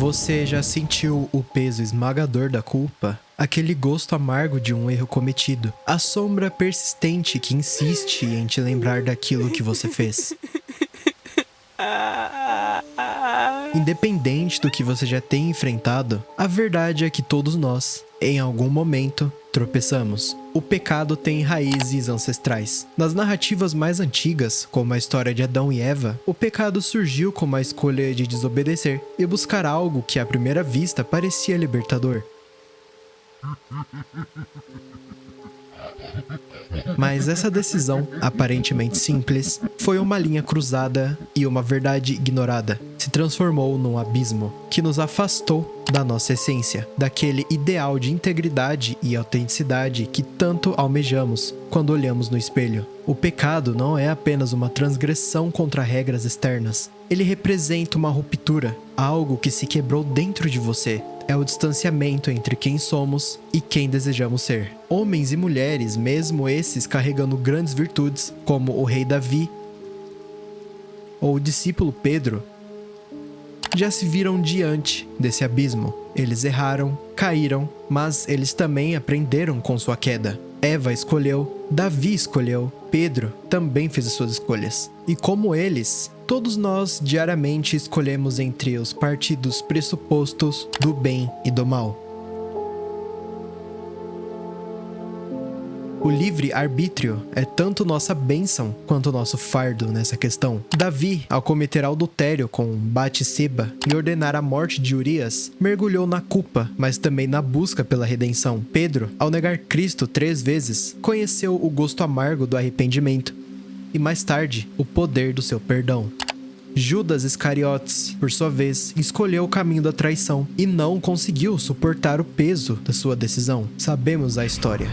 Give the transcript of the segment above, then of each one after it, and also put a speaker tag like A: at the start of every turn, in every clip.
A: Você já sentiu o peso esmagador da culpa? Aquele gosto amargo de um erro cometido? A sombra persistente que insiste em te lembrar daquilo que você fez? Independente do que você já tenha enfrentado, a verdade é que todos nós, em algum momento, tropeçamos. O pecado tem raízes ancestrais. Nas narrativas mais antigas, como a história de Adão e Eva, o pecado surgiu como a escolha de desobedecer e buscar algo que à primeira vista parecia libertador. Mas essa decisão, aparentemente simples, foi uma linha cruzada e uma verdade ignorada. Se transformou num abismo que nos afastou da nossa essência, daquele ideal de integridade e autenticidade que tanto almejamos quando olhamos no espelho. O pecado não é apenas uma transgressão contra regras externas. Ele representa uma ruptura, algo que se quebrou dentro de você. É o distanciamento entre quem somos e quem desejamos ser. Homens e mulheres, mesmo esses carregando grandes virtudes, como o rei Davi ou o discípulo Pedro, já se viram diante desse abismo. Eles erraram, caíram, mas eles também aprenderam com sua queda. Eva escolheu, Davi escolheu, Pedro também fez as suas escolhas. E como eles, todos nós diariamente escolhemos entre os partidos pressupostos do bem e do mal. O livre-arbítrio é tanto nossa bênção quanto nosso fardo nessa questão. Davi, ao cometer adultério com Batseba e ordenar a morte de Urias, mergulhou na culpa, mas também na busca pela redenção. Pedro, ao negar Cristo 3 vezes, conheceu o gosto amargo do arrependimento e mais tarde, o poder do seu perdão. Judas Iscariotes, por sua vez, escolheu o caminho da traição e não conseguiu suportar o peso da sua decisão. Sabemos a história.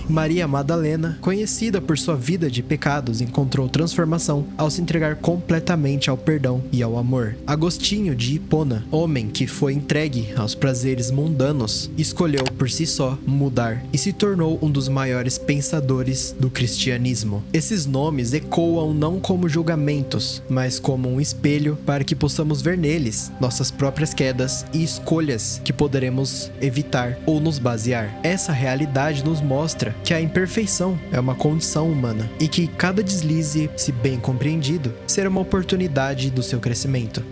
A: Maria Madalena, conhecida por sua vida de pecados, encontrou transformação ao se entregar completamente ao perdão e ao amor. Agostinho de Hipona, homem que foi entregue aos prazeres mundanos, escolheu por si só mudar e se tornou um dos maiores pensadores do cristianismo. Esses nomes ecoam não como julgamentos, mas como um espelho para que possamos ver neles nossas próprias quedas e escolhas que poderemos evitar ou nos basear. Essa realidade nos mostra que a imperfeição é uma condição humana e que cada deslize, se bem compreendido, será uma oportunidade do seu crescimento.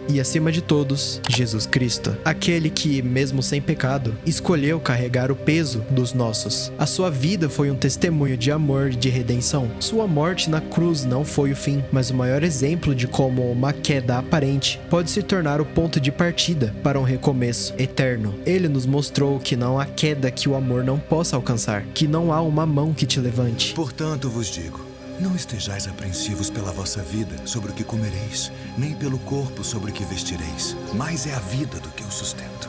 A: E acima de todos, Jesus Cristo, aquele que, mesmo sem pecado, escolheu carregar o peso dos nossos. A sua vida foi um testemunho de amor e de redenção. Sua morte na cruz não foi o fim, mas o maior exemplo de como uma queda aparente pode se tornar o ponto de partida para um recomeço eterno. Ele nos mostrou que não há queda que o amor não possa alcançar, que não há uma mão que te levante.
B: Portanto vos digo, não estejais apreensivos pela vossa vida, sobre o que comereis, nem pelo corpo, sobre o que vestireis. Mais é a vida do que o sustento,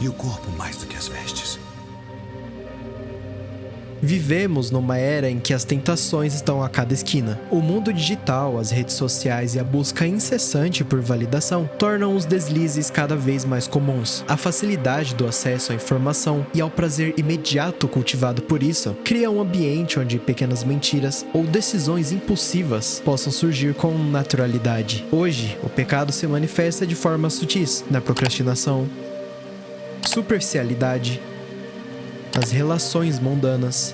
B: e o corpo mais do que as vestes.
A: Vivemos numa era em que as tentações estão a cada esquina. O mundo digital, as redes sociais e a busca incessante por validação tornam os deslizes cada vez mais comuns. A facilidade do acesso à informação e ao prazer imediato cultivado por isso cria um ambiente onde pequenas mentiras ou decisões impulsivas possam surgir com naturalidade. Hoje, o pecado se manifesta de formas sutis na procrastinação, superficialidade, nas relações mundanas,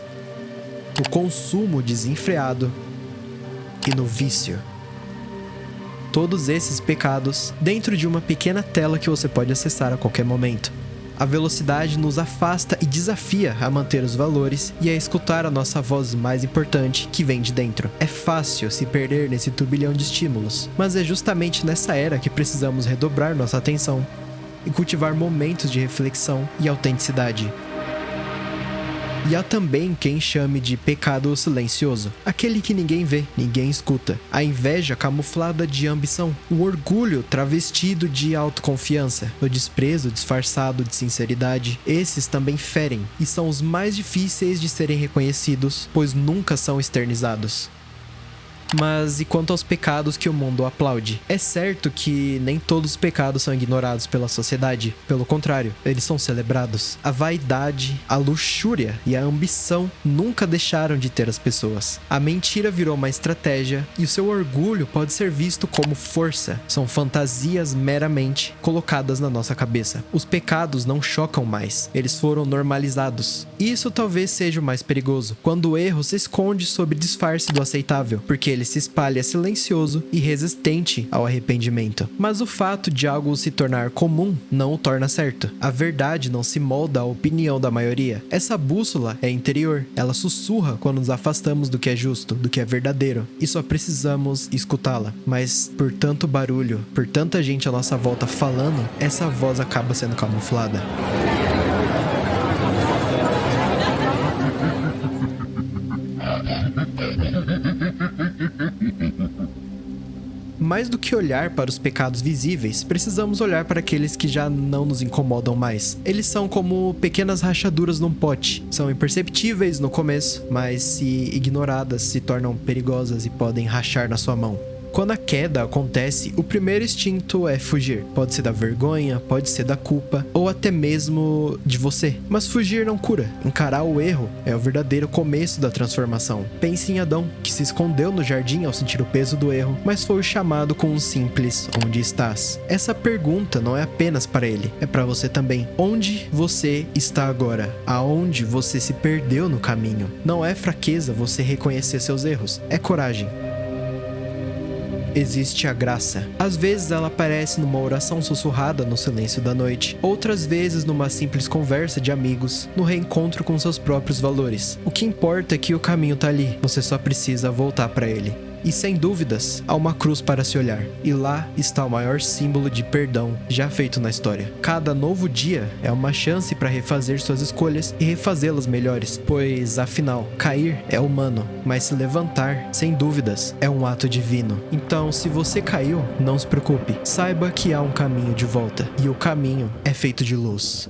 A: no consumo desenfreado e no vício. Todos esses pecados dentro de uma pequena tela que você pode acessar a qualquer momento. A velocidade nos afasta e desafia a manter os valores e a escutar a nossa voz mais importante que vem de dentro. É fácil se perder nesse turbilhão de estímulos, mas é justamente nessa era que precisamos redobrar nossa atenção e cultivar momentos de reflexão e autenticidade. E há também quem chame de pecado silencioso, aquele que ninguém vê, ninguém escuta. A inveja camuflada de ambição, o orgulho travestido de autoconfiança, o desprezo disfarçado de sinceridade. Esses também ferem e são os mais difíceis de serem reconhecidos, pois nunca são externizados. Mas e quanto aos pecados que o mundo aplaude? É certo que nem todos os pecados são ignorados pela sociedade. Pelo contrário, eles são celebrados. A vaidade, a luxúria e a ambição nunca deixaram de ter as pessoas. A mentira virou uma estratégia e o seu orgulho pode ser visto como força. São fantasias meramente colocadas na nossa cabeça. Os pecados não chocam mais, eles foram normalizados. Isso talvez seja o mais perigoso, quando o erro se esconde sob disfarce do aceitável, porque ele se espalha silencioso e resistente ao arrependimento. Mas o fato de algo se tornar comum não o torna certo. A verdade não se molda à opinião da maioria. Essa bússola é interior, ela sussurra quando nos afastamos do que é justo, do que é verdadeiro, e só precisamos escutá-la. Mas por tanto barulho, por tanta gente à nossa volta falando, essa voz acaba sendo camuflada. Mais do que olhar para os pecados visíveis, precisamos olhar para aqueles que já não nos incomodam mais. Eles são como pequenas rachaduras num pote. São imperceptíveis no começo, mas se ignoradas se tornam perigosas e podem rachar na sua mão. Quando a queda acontece, o primeiro instinto é fugir. Pode ser da vergonha, pode ser da culpa, ou até mesmo de você. Mas fugir não cura. Encarar o erro é o verdadeiro começo da transformação. Pense em Adão, que se escondeu no jardim ao sentir o peso do erro, mas foi chamado com um simples "onde estás?". Essa pergunta não é apenas para ele, é para você também. Onde você está agora? Aonde você se perdeu no caminho? Não é fraqueza você reconhecer seus erros, é coragem. Existe a graça. Às vezes ela aparece numa oração sussurrada no silêncio da noite, outras vezes numa simples conversa de amigos, no reencontro com seus próprios valores. O que importa é que o caminho tá ali, você só precisa voltar para ele. E sem dúvidas, há uma cruz para se olhar, e lá está o maior símbolo de perdão já feito na história. Cada novo dia é uma chance para refazer suas escolhas e refazê-las melhores, pois, afinal, cair é humano, mas se levantar, sem dúvidas, é um ato divino. Então, se você caiu, não se preocupe, saiba que há um caminho de volta, e o caminho é feito de luz.